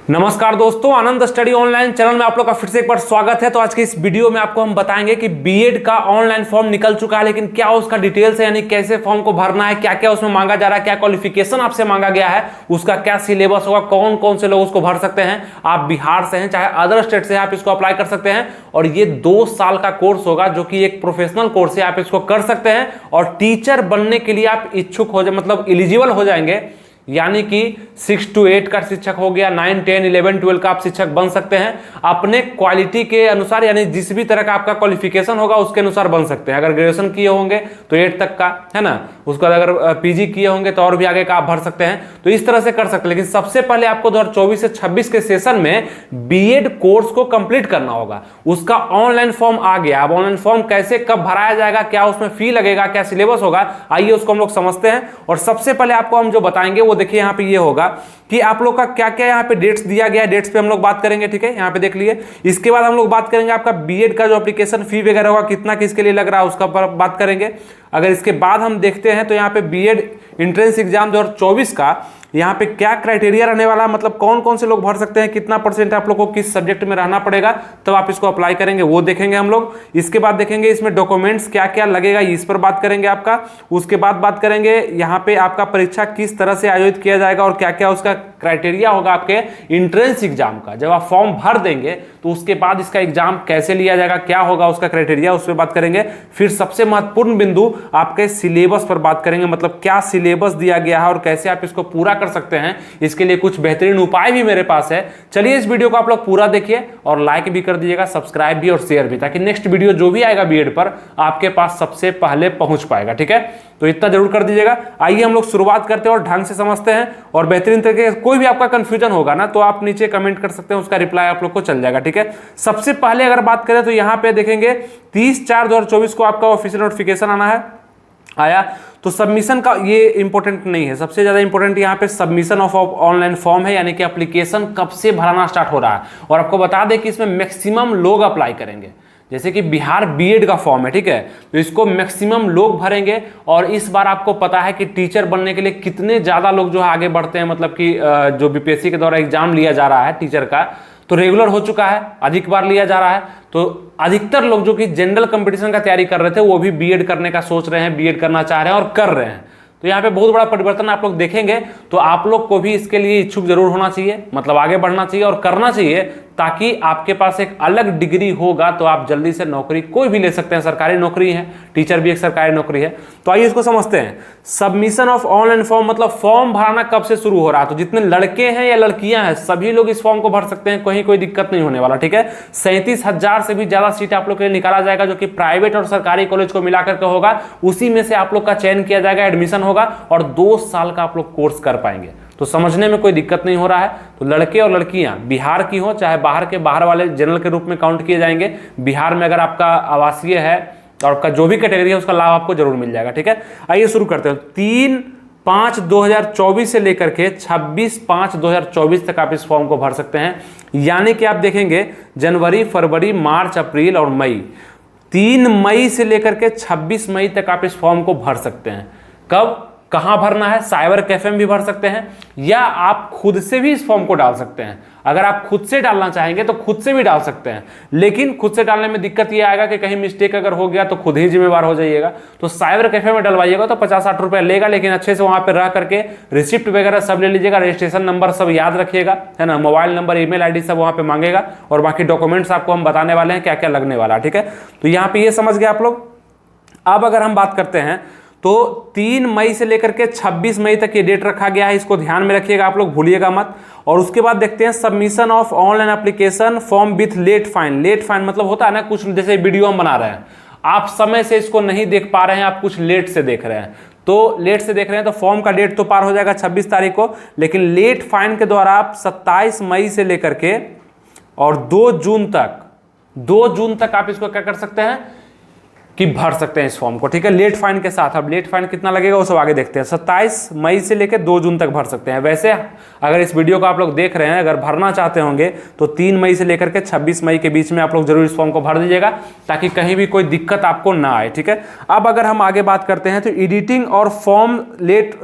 नमस्कार दोस्तों, आनंद study online channel में आप लोग का फिर से एक बार स्वागत है। तो आज के इस वीडियो में आपको हम बताएंगे कि बीएड का ऑनलाइन फॉर्म निकल चुका है, लेकिन क्या उसका डिटेल्स है, यानी कैसे फॉर्म को भरना है, क्या क्या उसमें मांगा जा रहा है, क्या क्वालिफिकेशन आपसे मांगा गया है, उसका क्या सिलेबस होगा, कौन कौन से लोग उसको भर सकते हैं। आप बिहार से हैं चाहे अदर स्टेट से आप इसको अप्लाई कर सकते हैं और ये 2 साल का कोर्स होगा जो कि एक प्रोफेशनल कोर्स है। आप इसको कर सकते हैं और टीचर बनने के लिए आप इच्छुक हो जाए, मतलब एलिजिबल हो जाएंगे, यानी कि 6 to 8 का शिक्षक हो गया, 9, 10, 11, 12 का आप शिक्षक बन सकते हैं अपने क्वालिटी के अनुसार, यानी जिस भी तरह का आपका क्वालिफिकेशन होगा उसके अनुसार बन सकते हैं। अगर ग्रेजुएशन किए होंगे तो 8 तक का है ना, उसके बाद अगर पीजी किए होंगे तो और भी आगे का आप भर सकते हैं। तो इस तरह से कर सकते हैं, लेकिन सबसे पहले आपको 2024 से 26 के सेशन में बीएड कोर्स को कंप्लीट करना होगा। उसका ऑनलाइन फॉर्म आ गया। अब ऑनलाइन फॉर्म कैसे कब भराया जाएगा, क्या उसमें फी लगेगा, क्या सिलेबस होगा, आइए उसको हम लोग समझते हैं। और सबसे पहले आपको हम जो बताएंगे वो देखिए यहाँ पे ये होगा कि आप लोग का क्या क्या यहाँ पे डेट्स दिया गया है, डेट्स पे हम लोग बात करेंगे, ठीक है, यहाँ पे देख लिए। इसके बाद हम लोग बात करेंगे आपका बीएड का जो एप्लीकेशन फी वगैरह होगा, कितना किसके लिए लग रहा है उसका बात करेंगे। अगर इसके बाद हम देखते हैं तो यहाँ पे बीएड एंट्रेंस एग्जाम 2024 का यहाँ पे क्या क्राइटेरिया रहने वाला है, मतलब कौन कौन से लोग भर सकते हैं, कितना परसेंट आप लोग को किस सब्जेक्ट में रहना पड़ेगा तब आप इसको अप्लाई करेंगे, वो देखेंगे हम लोग। इसके बाद देखेंगे इसमें डॉक्यूमेंट्स क्या क्या लगेगा, इस पर बात करेंगे आपका। उसके बाद बात करेंगे यहाँ पे आपका परीक्षा किस तरह से आयोजित किया जाएगा और क्या क्या उसका क्राइटेरिया होगा आपके एंट्रेंस एग्जाम का। जब आप फॉर्म भर देंगे तो उसके बाद इसका एग्जाम कैसे लिया जाएगा, क्या होगा उसका क्राइटेरिया, उस पर बात करेंगे। फिर सबसे महत्वपूर्ण बिंदु आपके सिलेबस पर बात करेंगे, मतलब क्या सिलेबस दिया गया है और कैसे आप इसको पूरा कर सकते हैं। इसके लिए कुछ बेहतरीन उपाय भी मेरे पास है। चलिए इस वीडियो को आप लोग पूरा देखिए और लाइक भी कर दीजिएगा, सब्सक्राइब भी और शेयर भी, ताकि नेक्स्ट वीडियो जो भी आएगा बीएड पर आपके पास सबसे पहले पहुंच पाएगा, ठीक है। तो इतना जरूर कर दीजिएगा। आइए हम लोग शुरुआत करते हैं और ढंग से समझते हैं और बेहतरीन तरीके से। कोई भी आपका कंफ्यूजन होगा ना तो आप नीचे कमेंट कर सकते हैं, उसका रिप्लाई आप लोग को चल जाएगा, ठीक है। सबसे पहले अगर बात करें तो यहाँ पे देखेंगे 30/4/2024 को आपका ऑफिशियल नोटिफिकेशन आया। तो सबमिशन का ये इंपॉर्टेंट नहीं है, सबसे ज्यादा इंपॉर्टेंट यहाँ पे सबमिशन ऑफ ऑनलाइन फॉर्म है, यानी कि एप्लीकेशन कब से भराना स्टार्ट हो रहा है। और आपको बता दें कि इसमें मैक्सिमम लोग अप्लाई करेंगे, जैसे कि बिहार बीएड का फॉर्म है, ठीक है, तो इसको मैक्सिमम लोग भरेंगे। और इस बार आपको पता है कि टीचर बनने के लिए कितने ज्यादा लोग जो है आगे बढ़ते हैं, मतलब कि जो बीपीएससी के द्वारा एग्जाम लिया जा रहा है टीचर का, तो रेगुलर हो चुका है, अधिक बार लिया जा रहा है। तो अधिकतर लोग जो कि जनरल कंपटीशन का तैयारी कर रहे थे वो भी बीएड करने का सोच रहे हैं, बीएड करना चाह रहे हैं और कर रहे हैं। तो यहाँ पे बहुत बड़ा परिवर्तन आप लोग देखेंगे। तो आप लोग को भी इसके लिए इच्छुक जरूर होना चाहिए, मतलब आगे बढ़ना चाहिए और करना चाहिए, ताकि आपके पास एक अलग डिग्री होगा तो आप जल्दी से नौकरी कोई भी ले सकते हैं। सरकारी नौकरी है, टीचर भी एक सरकारी नौकरी है। तो आइए इसको समझते हैं। सबमिशन ऑफ ऑनलाइन फॉर्म, मतलब फॉर्म भराना कब से शुरू हो रहा है। तो जितने लड़के हैं या लड़कियां हैं सभी लोग इस फॉर्म को भर सकते हैं, कहीं कोई दिक्कत नहीं होने वाला, ठीक है। 37,000 से भी ज्यादा सीट आप लोग के लिए निकाला जाएगा, जो कि प्राइवेट और सरकारी कॉलेज को मिलाकर के होगा। उसी में से आप लोग का चयन किया जाएगा, एडमिशन होगा और 2 साल का आप लोग कोर्स कर पाएंगे। तो समझने में कोई दिक्कत नहीं हो रहा है। तो लड़के और लड़कियां बिहार की हो चाहे बाहर वाले जनरल के रूप में काउंट किए जाएंगे। बिहार में अगर आपका आवासीय है और आपका जो भी कैटेगरी है उसका लाभ आपको जरूर मिल जाएगा, ठीक है। आइए शुरू करते हैं। 3/5/2024 से लेकर के 26/5/2024 तक आप इस फॉर्म को भर सकते हैं, यानी कि आप देखेंगे जनवरी, फरवरी, मार्च, अप्रैल और मई। 3 मई से लेकर के 26 मई तक आप इस फॉर्म को भर सकते हैं। कब कहां भरना है, साइबर कैफे में भी भर सकते हैं या आप खुद से भी इस फॉर्म को डाल सकते हैं। अगर आप खुद से डालना चाहेंगे तो खुद से भी डाल सकते हैं, लेकिन खुद से डालने में दिक्कत यह आएगा कि कहीं मिस्टेक अगर हो गया तो खुद ही जिम्मेवार हो जाइएगा। तो साइबर कैफे में डलवाइएगा तो 50-60 रुपए लेगा, लेकिन अच्छे से वहां पर रह करके रिसिप्ट वगैरह सब ले लीजिएगा, रजिस्ट्रेशन नंबर सब याद रखिएगा, है ना, मोबाइल नंबर, ईमेल आईडी सब वहां पे मांगेगा और बाकी डॉक्यूमेंट्स आपको हम बताने वाले हैं क्या क्या लगने वाला, ठीक है। तो यहाँ पे ये समझ गए आप लोग। अब अगर हम बात करते हैं तो 3 मई से लेकर के 26 मई तक ये डेट रखा गया है, इसको ध्यान में रखिएगा, आप लोग भूलिएगा मत। और उसके बाद देखते हैं submission of online application form with late fine. Late fine मतलब होता है ना, कुछ जैसे वीडियो हम बना रहे हैं, आप समय से इसको नहीं देख पा रहे हैं, आप कुछ लेट से देख रहे हैं, तो लेट से देख रहे हैं तो फॉर्म का डेट तो पार हो जाएगा 26 तारीख को, लेकिन लेट फाइन के द्वारा आप 27 मई से लेकर के और 2 जून तक आप इसको क्या कर सकते हैं कि भर सकते हैं इस फॉर्म को, ठीक है, लेट फाइन के साथ। अब लेट फाइन कितना लगेगा वो सब आगे देखते हैं। 27 मई से लेकर 2 जून तक भर सकते हैं। वैसे अगर इस वीडियो को आप लोग देख रहे हैं, अगर भरना चाहते होंगे तो 3 मई से लेकर के 26 मई के बीच में आप लोग जरूर इस फॉर्म को भर दीजिएगा, ताकि कहीं भी कोई दिक्कत आपको ना आए, ठीक है। अब अगर हम आगे बात करते हैं तो एडिटिंग और फॉर्म लेट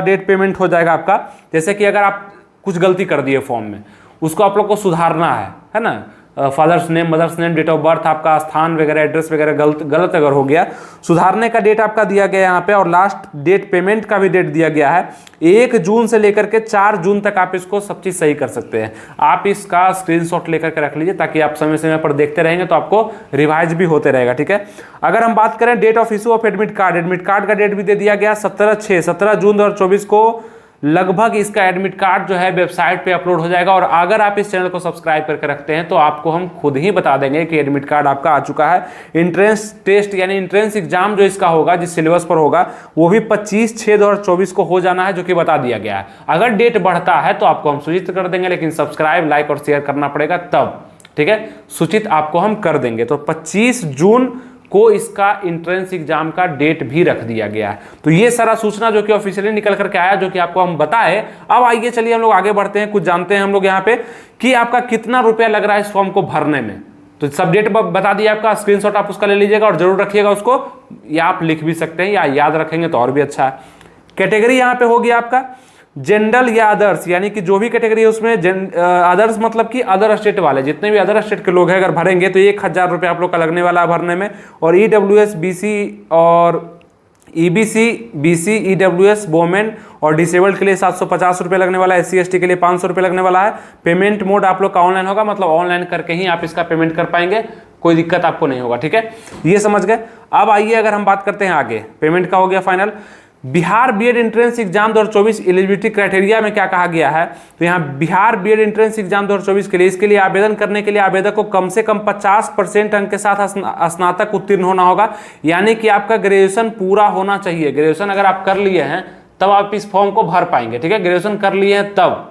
डेट पेमेंट हो जाएगा आपका। जैसे कि अगर आप कुछ गलती कर दिए फॉर्म में, उसको आप लोग को सुधारना है ना। Father's name, mother's name, date of birth, आपका स्थान वगैरह, एड्रेस वगैरह गलत अगर हो गया, सुधारने का डेट आपका दिया गया है यहाँ पे, और लास्ट डेट पेमेंट का भी डेट दिया गया है। 1 जून से लेकर के 4 जून तक आप इसको सब चीज़ सही कर सकते हैं। आप इसका स्क्रीनशॉट लेकर के रख लीजिए ताकि आप समय समय पर देखते रहेंगे तो आपको रिवाइज भी होते रहेगा, ठीक है। अगर हम बात करें date of issue of admit card का डेट भी दे दिया गया 17 जून 2024 को लगभग इसका एडमिट कार्ड जो है वेबसाइट पे अपलोड हो जाएगा। और अगर आप इस चैनल को सब्सक्राइब करके रखते हैं तो आपको हम खुद ही बता देंगे कि एडमिट कार्ड आपका आ चुका है। इंट्रेंस टेस्ट यानी इंट्रेंस एग्जाम जो इसका होगा, जिस सिलेबस पर होगा, वो भी 25/6/2024 को हो जाना है, जो कि बता दिया गया है। अगर डेट बढ़ता है तो आपको हम सूचित कर देंगे, लेकिन सब्सक्राइब, लाइक और शेयर करना पड़ेगा तब, ठीक है। सूचित आपको हम कर देंगे। तो 25 जून को इसका इंट्रेंस एग्जाम का डेट भी रख दिया गया है। तो ये सारा सूचना जो कि ऑफिशियली निकल करके आया, जो कि आपको हम बताए। अब आइए चलिए हम लोग आगे बढ़ते हैं, कुछ जानते हैं हम लोग यहाँ पे कि आपका कितना रुपया लग रहा है इस फॉर्म को भरने में। तो सब डेट बता दिया आपका, स्क्रीनशॉट आप उसका ले लीजिएगा और जरूर रखिएगा उसको, या आप लिख भी सकते हैं या याद रखेंगे तो और भी अच्छा है। कैटेगरी यहाँ पे होगी आपका जनरल या अदर्स, यानी कि जो भी कैटेगरी है उसमें अदर्स मतलब कि अदर स्टेट वाले, जितने भी अदर स्टेट के लोग हैं अगर भरेंगे तो 1000 रुपये आप लोग का लगने वाला है भरने में। और EWS, BC और EBC, BC, EWS, वोमेन और डिसेबल्ड के लिए 750 रुपये लगने वाला है। SC ST के लिए 500 रुपये लगने वाला है। पेमेंट मोड आप लोग का ऑनलाइन होगा, मतलब ऑनलाइन करके ही आप इसका पेमेंट कर पाएंगे, कोई दिक्कत आपको नहीं होगा, ठीक है। ये समझ गए। अब आइए अगर हम बात करते हैं आगे, पेमेंट का हो गया final. Bihar BEd entrance exam 2024 eligibility criteria में क्या कहा गया है, तो यहाँ बिहार बीएड एंट्रेंस एग्जाम 2024 के लिए, इसके लिए आवेदन करने के लिए आवेदक को कम से कम 50% अंक के साथ स्नातक उत्तीर्ण होना होगा, यानी कि आपका ग्रेजुएशन पूरा होना चाहिए। ग्रेजुएशन अगर आप कर लिए हैं तब आप इस फॉर्म को भर पाएंगे, ठीक है। ग्रेजुएशन कर लिए हैं तब,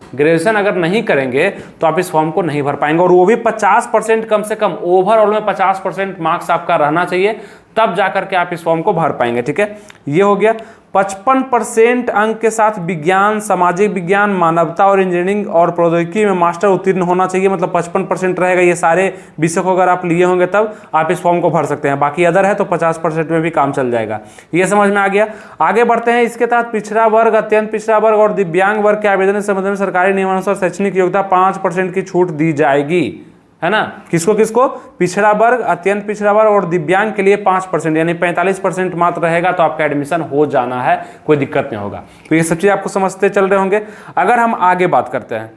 ग्रेजुएशन अगर नहीं करेंगे तो आप इस फॉर्म को नहीं भर पाएंगे। और वो भी 50% कम से कम, ओवरऑल में 50% मार्क्स आपका रहना चाहिए, तब जाकर के आप इस फॉर्म को भर पाएंगे, ठीक है। ये हो गया। 55% अंक के साथ विज्ञान, सामाजिक विज्ञान, मानवता और इंजीनियरिंग और प्रौद्योगिकी में मास्टर उत्तीर्ण होना चाहिए, मतलब 55% रहेगा। ये सारे विषय को अगर आप लिए होंगे तब आप इस फॉर्म को भर सकते हैं। बाकी अदर है तो 50% में भी काम चल जाएगा। ये समझ में आ गया। आगे बढ़ते हैं। इसके तहत पिछड़ा वर्ग, अत्यंत पिछड़ा वर्ग और दिव्यांग वर्ग के आवेदन के संबंध में सरकारी नियमानुसार शैक्षणिक योग्यता 5% की छूट दी जाएगी, है ना। किसको किसको? पिछड़ा वर्ग, अत्यंत पिछड़ा वर्ग और दिव्यांग के लिए 5%, यानी 45% मात्र रहेगा तो आपका एडमिशन हो जाना है, कोई दिक्कत नहीं होगा। तो ये सब चीज़ आपको समझते चल रहे होंगे। अगर हम आगे बात करते हैं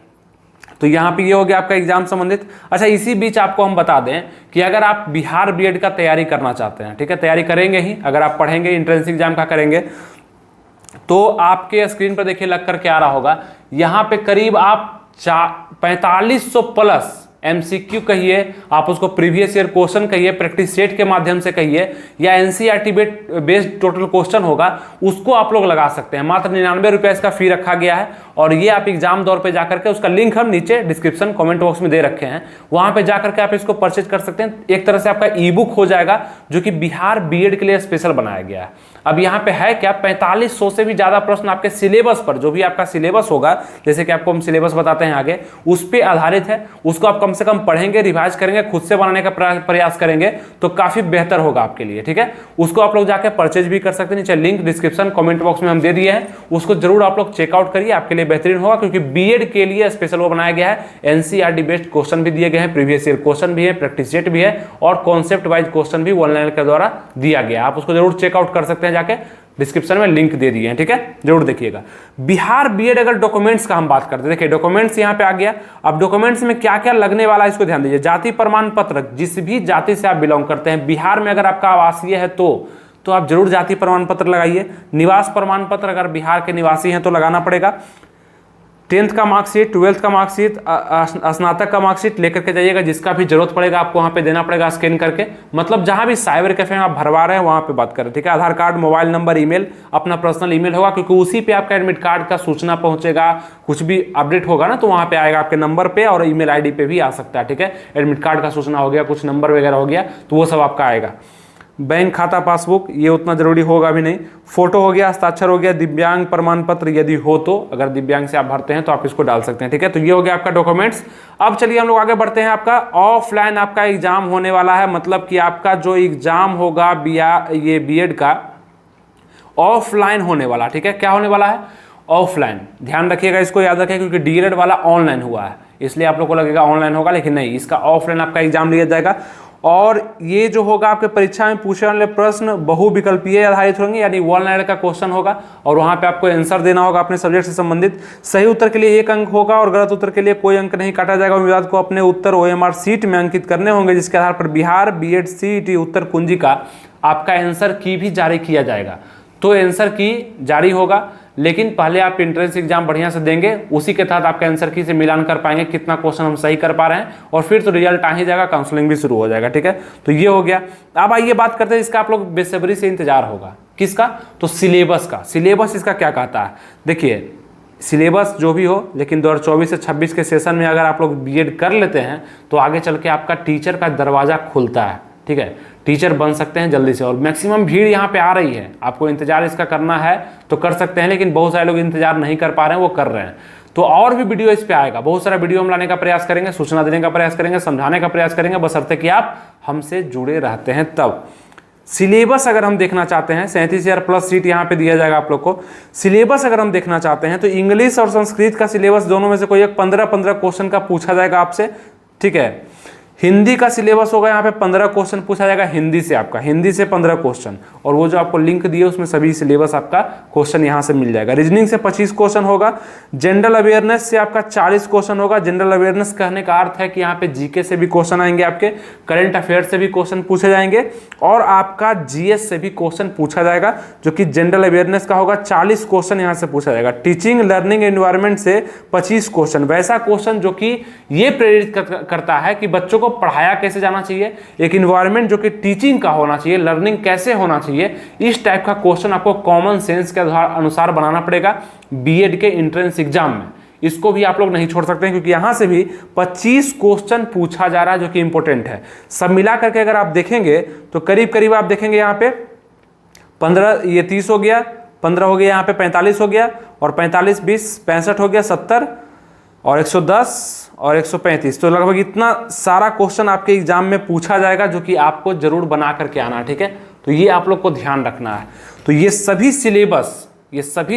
तो यहाँ पे ये हो गया आपका एग्जाम संबंधित। अच्छा, इसी बीच आपको हम बता दें कि अगर आप बिहार बीएड का तैयारी करना चाहते हैं, ठीक है, तैयारी करेंगे ही, अगर आप पढ़ेंगे, इंट्रेंस एग्जाम का करेंगे, तो आपके स्क्रीन पर देखिए लग करके आ रहा होगा, यहाँ पे करीब आप 4500 प्लस MCQ कहिए, आप उसको प्रीवियस ईयर क्वेश्चन कहिए, प्रैक्टिस सेट के माध्यम से कहिए, या NCERT बेस्ड टोटल क्वेश्चन होगा, उसको आप लोग लगा सकते हैं। मात्र 99 रुपये इसका फी रखा गया है। और ये आप एग्जाम दौर पे जाकर के, उसका लिंक हम नीचे डिस्क्रिप्शन कमेंट बॉक्स में दे रखे हैं, वहां पे जाकर के आप इसको परचेज कर सकते हैं। एक तरह से आपका ई-बुक हो जाएगा, जो कि बिहार बीएड के लिए स्पेशल बनाया गया है। अब यहाँ पे है क्या, 4500 से भी ज्यादा प्रश्न आपके सिलेबस पर, जो भी आपका सिलेबस होगा, जैसे कि आपको हम सिलेबस बताते हैं आगे, उस पर आधारित है। उसको आप कम से कम पढ़ेंगे, रिवाइज करेंगे, खुद से बनाने का प्रयास करेंगे तो काफी बेहतर होगा आपके लिए, ठीक है। उसको आप लोग जाकर परचेज भी कर सकते हैं, नीचे लिंक डिस्क्रिप्शन कमेंट बॉक्स में हम दे दिए हैं, उसको जरूर आप लोग चेकआउट करिए, आपके लिए बेहतरीन होगा। क्योंकि बीएड के लिए स्पेशल वो बनाया गया है। NCERT बेस्ड क्वेश्चन भी दिए गए हैं, प्रीवियस ईयर क्वेश्चन भी है, प्रैक्टिस सेट भी है, और कॉन्सेप्ट वाइज क्वेश्चन भी ऑनलाइन के द्वारा दिया गया है। आप उसको जरूर चेकआउट कर सकते हैं, जाके डिस्क्रिप्शन में लिंक दे दिए हैं, ठीक है, जरूर देखिएगा। बिहार बीएड अगर डॉक्यूमेंट्स का हम बात करते हैं, देखिए डॉक्यूमेंट्स यहाँ पे आ गया। अब डॉक्यूमेंट्स में क्या क्या लगने वाला है इसको ध्यान दीजिए। जाति प्रमाण पत्र, जिस भी जाति से आप बिलोंग करते हैं, बिहार में अगर आपका आवासीय है तो आप जरूर जाति प्रमाण पत्र लगाइए। निवास प्रमाण पत्र, अगर बिहार के निवासी हैं तो लगाना पड़ेगा। 10th का मार्कशीट, 12th का मार्कशीट, स्नातक का मार्कशीट लेकर के जाइएगा, जिसका भी जरूरत पड़ेगा आपको वहाँ पे देना पड़ेगा स्कैन करके। मतलब जहाँ भी साइबर कैफे में आप भरवा रहे हैं वहाँ पे बात करें, ठीक है। आधार कार्ड, मोबाइल नंबर, ईमेल, अपना पर्सनल ईमेल होगा, क्योंकि उसी पे आपका एडमिट कार्ड का सूचना पहुँचेगा। कुछ भी अपडेट होगा ना तो वहाँ पे आएगा आपके नंबर पे, और ईमेल आईडी पे भी आ सकता है, ठीक है। एडमिट कार्ड का सूचना हो गया, कुछ नंबर वगैरह हो गया तो वो सब आपका आएगा। बैंक खाता, पासबुक, ये उतना जरूरी होगा भी नहीं। फोटो हो गया, हस्ताक्षर हो गया, दिव्यांग प्रमाण पत्र यदि हो तो, अगर दिव्यांग से आप भरते हैं तो आप इसको डाल सकते हैं, ठीक है। तो ये हो गया आपका डॉक्यूमेंट्स। अब चलिए हम लोग आगे बढ़ते हैं। आपका ऑफलाइन आपका एग्जाम होने वाला है, मतलब कि आपका जो एग्जाम होगा ये बीएड का ऑफलाइन होने वाला, ठीक है। क्या होने वाला है? ऑफलाइन। ध्यान रखिएगा, इसको याद रखिए, क्योंकि डीएलएड वाला ऑनलाइन हुआ है, इसलिए आप लोग को लगेगा ऑनलाइन होगा, लेकिन नहीं, इसका ऑफलाइन आपका एग्जाम लिया जाएगा। और ये जो होगा आपके परीक्षा में पूछे वाले प्रश्न बहुविकल्पीय आधारित होंगे, यानी वन लाइनर का क्वेश्चन होगा और वहां पे आपको आंसर देना होगा अपने सब्जेक्ट से संबंधित। सही उत्तर के लिए 1 अंक होगा और गलत उत्तर के लिए कोई अंक नहीं काटा जाएगा। उम्मीदवार को अपने उत्तर OMR सीट में अंकित करने होंगे, जिसके आधार पर बिहार बीएड CET उत्तर कुंजी का आपका आंसर की भी जारी किया जाएगा। तो आंसर की जारी होगा, लेकिन पहले आप एंट्रेंस एग्जाम बढ़िया से देंगे, उसी के तहत आपके आंसर की से मिलान कर पाएंगे कितना क्वेश्चन हम सही कर पा रहे हैं, और फिर तो रिजल्ट आ ही जाएगा, काउंसलिंग भी शुरू हो जाएगा। ठीक है, तो ये हो गया। अब आइए बात करते हैं, इसका आप लोग बेसब्री से इंतजार होगा, किसका? तो सिलेबस का। सिलेबस इसका क्या कहता है? देखिए, सिलेबस जो भी हो, लेकिन 2024 से 26 के सेशन में अगर आप लोग बीएड कर लेते हैं तो आगे चल के आपका टीचर का दरवाजा खुलता है। ठीक है, टीचर बन सकते हैं जल्दी से, और मैक्सिमम भीड़ यहाँ पे आ रही है। आपको इंतजार इसका करना है तो कर सकते हैं, लेकिन बहुत सारे लोग इंतजार नहीं कर पा रहे हैं, वो कर रहे हैं। तो और भी वीडियो इस पे आएगा, बहुत सारा वीडियो हम लाने का प्रयास करेंगे, सूचना देने का प्रयास करेंगे, समझाने का प्रयास करेंगे, बशर्ते कि आप हमसे जुड़े रहते हैं तब। सिलेबस अगर हम देखना चाहते हैं, 37,000 प्लस सीट यहाँ पे दिया जाएगा आप लोग को। सिलेबस अगर हम देखना चाहते हैं तो इंग्लिश और संस्कृत का सिलेबस दोनों में से कोई एक 15-15 क्वेश्चन का पूछा जाएगा आपसे। ठीक है, हिंदी का सिलेबस होगा, यहाँ पे 15 क्वेश्चन पूछा जाएगा हिंदी से, आपका हिंदी से 15 क्वेश्चन, और वो जो आपको लिंक दिए उसमें सभी सिलेबस आपका क्वेश्चन यहाँ से मिल जाएगा। रीजनिंग से 25 क्वेश्चन होगा, जनरल अवेयरनेस से आपका 40 क्वेश्चन होगा। जनरल अवेयरनेस कहने का अर्थ है कि यहाँ पे जीके से भी क्वेश्चन आएंगे, आपके करंट अफेयर से भी क्वेश्चन पूछे जाएंगे, और आपका जीएस से भी क्वेश्चन पूछा जाएगा, जो कि जनरल अवेयरनेस का होगा। 40 क्वेश्चन यहाँ से पूछा जाएगा। टीचिंग लर्निंग एनवायरमेंट से 25 क्वेश्चन, वैसा क्वेश्चन जो कि ये प्रेरित करता है कि बच्चों को पढ़ाया कैसे जाना चाहिए, एक इन्वायरमेंट जो कि टीचिंग का होना चाहिए, लर्निंग कैसे होना चाहिए, इस टाइप का क्वेश्चन आपको कॉमन सेंस के अनुसार बनाना पड़ेगा बीएड के एंट्रेंस एग्जाम में। इसको भी आप लोग नहीं छोड़ सकते हैं, क्योंकि यहां से भी 25 क्वेश्चन पूछा जा रहा है, जो कि इंपॉर्टेंट है। सब मिला करके अगर आप देखेंगे तो करीब करीब आप देखेंगे यहाँ पे 15, ये 30 हो गया, 15 हो गया, यहाँ पे 45 हो गया, और 45 20 65 हो गया, 70 और 110 और 135, तो लगभग इतना सारा क्वेश्चन आपके एग्जाम में पूछा जाएगा, जो कि आपको जरूर बना करके आना है। ठीक है, तो ये आप लोग को ध्यान रखना है। तो ये सभी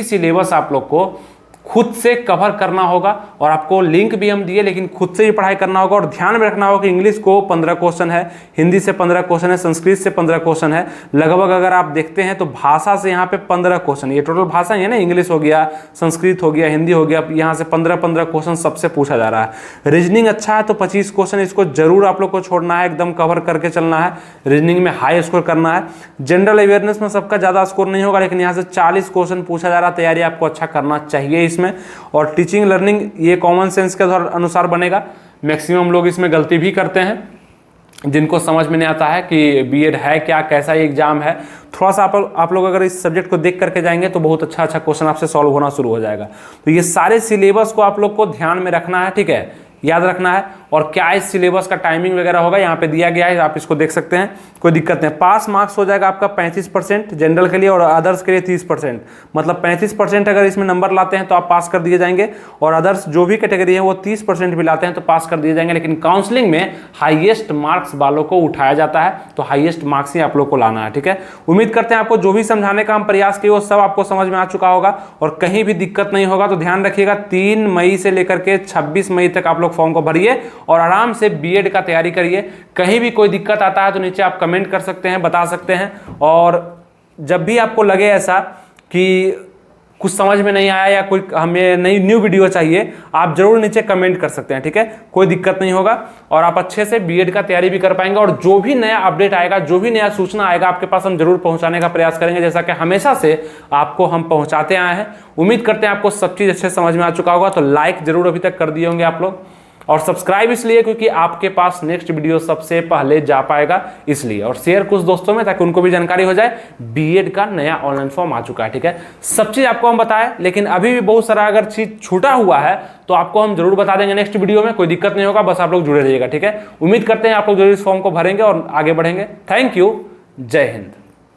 सिलेबस आप लोग को खुद से कवर करना होगा, और आपको लिंक भी हम दिए, लेकिन खुद से भी पढ़ाई करना होगा। और ध्यान में रखना होगा कि इंग्लिश को 15 क्वेश्चन है, हिंदी से 15 क्वेश्चन है, संस्कृत से 15 क्वेश्चन है। लगभग अगर आप देखते हैं तो भाषा से यहाँ पे 15 क्वेश्चन, ये टोटल भाषा है ना, इंग्लिश हो गया, संस्कृत हो गया, हिंदी हो गया, यहाँ से 15-15 क्वेश्चन सबसे पूछा जा रहा है। रीजनिंग अच्छा है तो 25 क्वेश्चन, इसको जरूर आप लोग को छोड़ना है, एकदम कवर करके चलना है। रीजनिंग में हाई स्कोर करना है। जनरल अवेयरनेस में सबका ज़्यादा स्कोर नहीं होगा, लेकिन यहाँ से 40 क्वेश्चन पूछा जा रहा है, तैयारी आपको अच्छा करना चाहिए इसमें। और टीचिंग लर्निंग ये कॉमन सेंस के अनुसार बनेगा। मैक्सिमम लोग इसमें गलती भी करते हैं, जिनको समझ में नहीं आता है कि बीएड है क्या, कैसा ये एग्जाम है। थोड़ा सा आप लोग अगर इस सब्जेक्ट को देख करके जाएंगे तो बहुत अच्छा क्वेश्चन आपसे सॉल्व होना शुरू हो जाएगा। तो ये सारे सिलेबस को आप लोग को ध्यान में रखना है, ठीक है, याद रखना है। और क्या इस सिलेबस का टाइमिंग वगैरह होगा यहाँ पे दिया गया है, आप इसको देख सकते हैं, कोई दिक्कत नहीं। पास मार्क्स हो जाएगा आपका 35% जनरल के लिए, और अदर्स के लिए 30%, मतलब 35% अगर इसमें नंबर लाते हैं तो आप पास कर दिए जाएंगे, और अदर्स जो भी कैटेगरी है वो 30% भी लाते हैं तो पास कर दिए जाएंगे। लेकिन काउंसलिंग में हाईएस्ट मार्क्स वालों को उठाया जाता है, तो हाईएस्ट मार्क्स ही आप लोग को लाना है। ठीक है, उम्मीद करते हैं आपको जो भी समझाने का हम प्रयास किए वो सब आपको समझ में आ चुका होगा, और कहीं भी दिक्कत नहीं होगा। तो ध्यान रखिएगा, 3 मई से लेकर के 26 मई तक आप लोग फॉर्म को भरिए और आराम से बीएड का तैयारी करिए। कहीं भी कोई दिक्कत आता है तो नीचे आप कमेंट कर सकते हैं, बता सकते हैं। और जब भी आपको लगे ऐसा कि कुछ समझ में नहीं आया या कोई हमें नई न्यू वीडियो चाहिए, आप जरूर नीचे कमेंट कर सकते हैं। ठीक है, कोई दिक्कत नहीं होगा, और आप अच्छे से बीएड का तैयारी भी कर पाएंगे। और जो भी नया अपडेट आएगा, जो भी नया सूचना आएगा आपके पास, हम जरूर पहुंचाने का प्रयास करेंगे, जैसा कि हमेशा से आपको हम पहुंचाते आए हैं। उम्मीद करते हैं आपको सब चीज़ अच्छे समझ में आ चुका होगा। तो लाइक जरूर अभी तक कर दिए होंगे आप लोग, और सब्सक्राइब इसलिए क्योंकि आपके पास नेक्स्ट वीडियो सबसे पहले जा पाएगा इसलिए, और शेयर कुछ दोस्तों में ताकि उनको भी जानकारी हो जाए बीएड का नया ऑनलाइन फॉर्म आ चुका है। ठीक है, सब चीज आपको हम बताएं, लेकिन अभी भी बहुत सारा अगर चीज छूटा हुआ है तो आपको हम जरूर बता देंगे नेक्स्ट वीडियो में, कोई दिक्कत नहीं होगा, बस आप लोग जुड़े रहिएगा। ठीक है, उम्मीद करते हैं आप लोग जरूर इस फॉर्म को भरेंगे और आगे बढ़ेंगे। थैंक यू, जय हिंद।